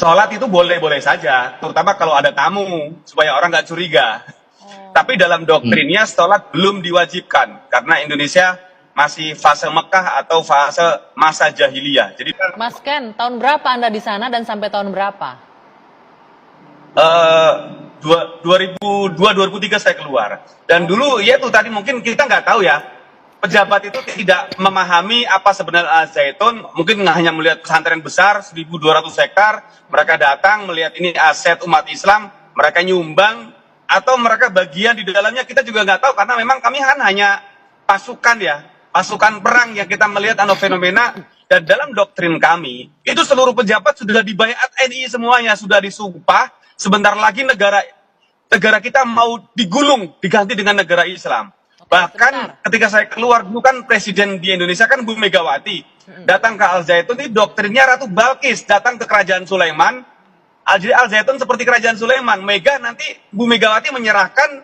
Sholat itu boleh-boleh saja, terutama kalau ada tamu, supaya orang nggak curiga. Tapi dalam doktrinnya sholat belum diwajibkan, karena Indonesia masih fase Mekah atau fase masa jahiliyah. Jadi Mas Ken, tahun berapa Anda di sana dan sampai tahun berapa? 2002-2003 saya keluar. Dan dulu ya itu tadi mungkin kita nggak tahu ya, pejabat itu tidak memahami apa sebenarnya Al-Zaitun, mungkin hanya melihat pesantren besar 1.200 hektar, mereka datang melihat ini aset umat Islam, mereka nyumbang, atau mereka bagian di dalamnya, kita juga nggak tahu, karena memang kami kan hanya pasukan ya, pasukan perang yang kita melihat fenomena, dan dalam doktrin kami, itu seluruh pejabat sudah dibayat NI semuanya, sudah disumpah, sebentar lagi negara kita mau digulung, diganti dengan negara Islam. Bahkan ketika saya keluar dulu kan presiden di Indonesia kan Bu Megawati datang ke Al-Zaitun, ini doktrinnya Ratu Balkis datang ke kerajaan Sulaiman. Jadi Al-Zaitun seperti kerajaan Sulaiman, nanti Bu Megawati menyerahkan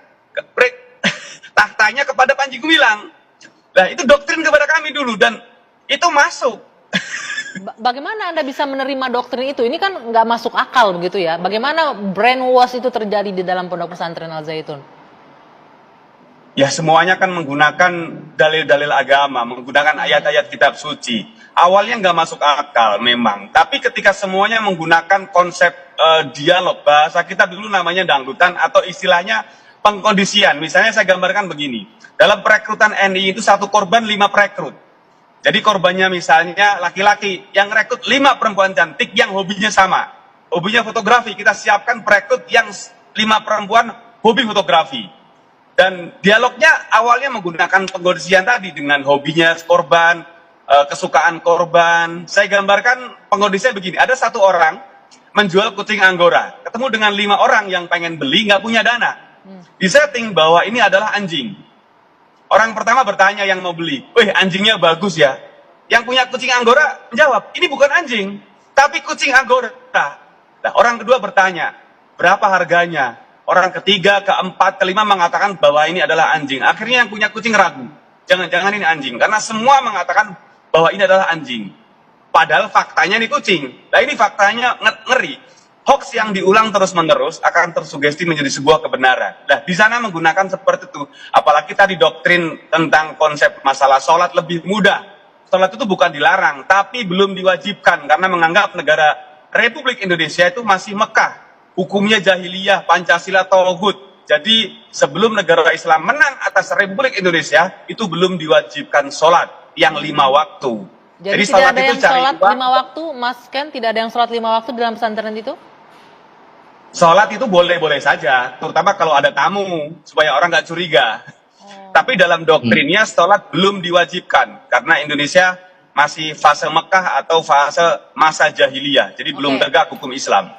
tahtanya kepada Panji Gumilang. Nah itu doktrin kepada kami dulu dan itu masuk. Bagaimana Anda bisa menerima doktrin itu? Ini kan nggak masuk akal begitu ya. Bagaimana brainwash itu terjadi di dalam pondok pesantren Al-Zaitun? Ya semuanya kan menggunakan dalil-dalil agama, menggunakan ayat-ayat kitab suci. Awalnya nggak masuk akal memang, tapi ketika semuanya menggunakan konsep dialog, bahasa kita dulu namanya dangdutan atau istilahnya pengkondisian. Misalnya saya gambarkan begini, dalam perekrutan NI itu satu korban 5 perekrut. Jadi korbannya misalnya laki-laki, yang rekrut 5 perempuan cantik yang hobinya sama. Hobinya fotografi, kita siapkan perekrut yang 5 perempuan hobi fotografi. Dan dialognya awalnya menggunakan pengkondisian tadi dengan hobinya korban, kesukaan korban. Saya gambarkan pengkondisian begini, ada satu orang menjual kucing Anggora, ketemu dengan 5 orang yang pengen beli, nggak punya dana. Disetting bahwa ini adalah anjing. Orang pertama bertanya yang mau beli, weh anjingnya bagus ya. Yang punya kucing Anggora menjawab, ini bukan anjing, tapi kucing Anggora. Nah, orang kedua bertanya, berapa harganya? Orang ketiga, keempat, kelima mengatakan bahwa ini adalah anjing. Akhirnya yang punya kucing ragu. Jangan-jangan ini anjing. Karena semua mengatakan bahwa ini adalah anjing. Padahal faktanya ini kucing. Nah ini faktanya ngeri. Hoax yang diulang terus-menerus akan tersugesti menjadi sebuah kebenaran. Nah di sana menggunakan seperti itu. Apalagi tadi doktrin tentang konsep masalah sholat lebih mudah. Sholat itu bukan dilarang, tapi belum diwajibkan. Karena menganggap negara Republik Indonesia itu masih Mekah. Hukumnya jahiliyah, Pancasila, Tauhid. Jadi sebelum negara Islam menang atas Republik Indonesia, itu belum diwajibkan sholat yang 5 waktu. Jadi tidak ada yang sholat 5 waktu, Mas Ken? Tidak ada yang sholat 5 waktu dalam pesantren itu? Sholat itu boleh-boleh saja, terutama kalau ada tamu, supaya orang nggak curiga. Tapi dalam doktrinnya sholat belum diwajibkan, karena Indonesia masih fase Mekah atau fase masa jahiliyah. Jadi belum tegak hukum Islam.